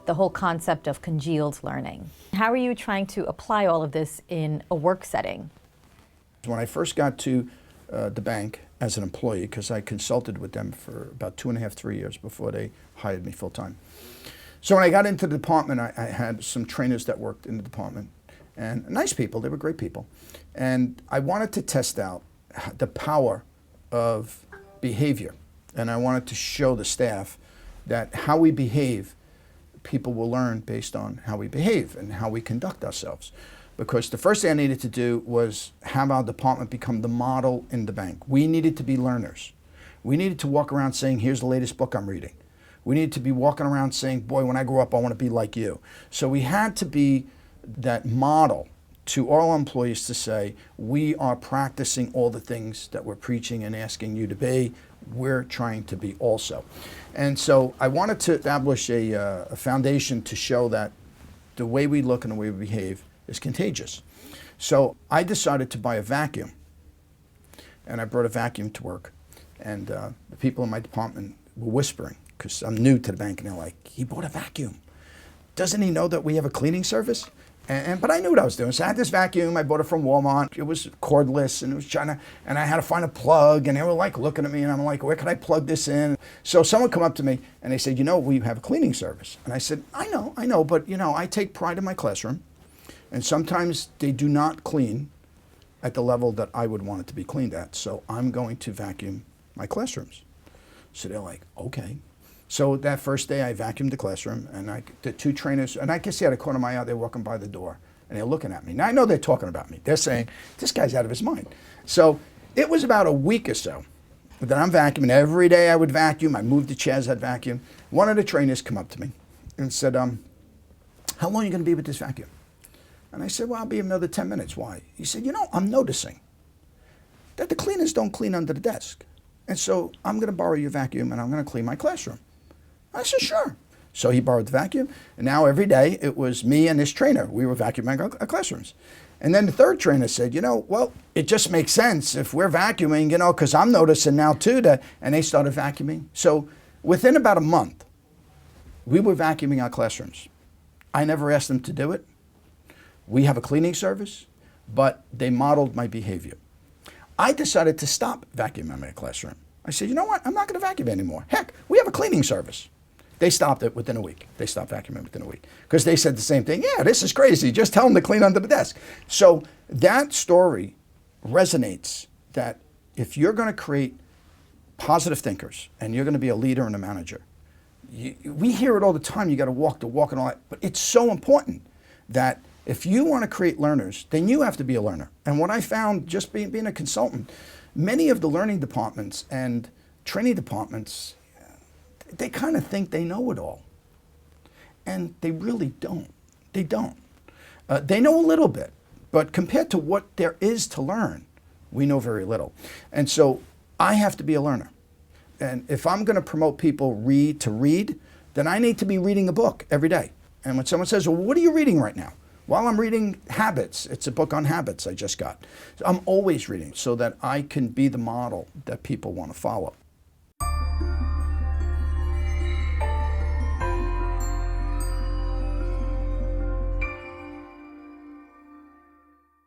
the whole concept of congealed learning. How are you trying to apply all of this in a work setting? When I first got to the bank as an employee, because I consulted with them for about 2.5, 3 years before they hired me full-time. So when I got into the department, I had some trainers that worked in the department, and nice people, they were great people. And I wanted to test out the power of behavior. And I wanted to show the staff that how we behave, people will learn based on how we behave and how we conduct ourselves. Because the first thing I needed to do was have our department become the model in the bank. We needed to be learners. We needed to walk around saying, here's the latest book I'm reading. We needed to be walking around saying, boy, when I grow up, I want to be like you. So we had to be that model to all employees to say, we are practicing all the things that we're preaching and asking you to be. We're trying to be also. And so I wanted to establish a foundation to show that the way we look and the way we behave is contagious. So I decided to buy a vacuum, and I brought a vacuum to work. And the people in my department were whispering, because I'm new to the bank, and they're like, he bought a vacuum. Doesn't he know that we have a cleaning service? But I knew what I was doing. So I had this vacuum. I bought it from Walmart. It was cordless, and it was and I had to find a plug, and they were like looking at me, and I'm like, where can I plug this in? So someone come up to me, and they said, you know, we have a cleaning service. And I said, I know, but you know, I take pride in my classroom, and sometimes they do not clean at the level that I would want it to be cleaned at. So I'm going to vacuum my classrooms. So they're like, okay. So that first day I vacuumed the classroom, and the two trainers, and I guess they had a corner of my eye, they're walking by the door, and they're looking at me. Now I know they're talking about me. They're saying, this guy's out of his mind. So it was about a week or so that I'm vacuuming. Every day I would vacuum. I moved the chairs, I'd vacuum. One of the trainers come up to me and said, how long are you going to be with this vacuum? And I said, well, I'll be another 10 minutes. Why? He said, you know, I'm noticing that the cleaners don't clean under the desk. And so I'm going to borrow your vacuum, and I'm going to clean my classroom. I said, sure. So he borrowed the vacuum, and now every day it was me and this trainer. We were vacuuming our classrooms. And then the third trainer said, you know, well, it just makes sense if we're vacuuming, you know, because I'm noticing now too that, and they started vacuuming. So within about a month, we were vacuuming our classrooms. I never asked them to do it. We have a cleaning service, but they modeled my behavior. I decided to stop vacuuming my classroom. I said, you know what? I'm not going to vacuum anymore. Heck, we have a cleaning service. They stopped it within a week. They stopped vacuuming within a week because they said the same thing. Yeah, this is crazy. Just tell them to clean under the desk. So that story resonates that if you're going to create positive thinkers and you're going to be a leader and a manager, we hear it all the time. You got to walk the walk and all that. But it's so important that if you want to create learners, then you have to be a learner. And what I found just being a consultant, many of the learning departments and training departments, they kind of think they know it all. And they really don't. They don't. They know a little bit, but compared to what there is to learn, we know very little. And so I have to be a learner. And if I'm going to promote people to read, then I need to be reading a book every day. And when someone says, well, what are you reading right now? Well, I'm reading Habits. It's a book on habits I just got. So I'm always reading so that I can be the model that people want to follow.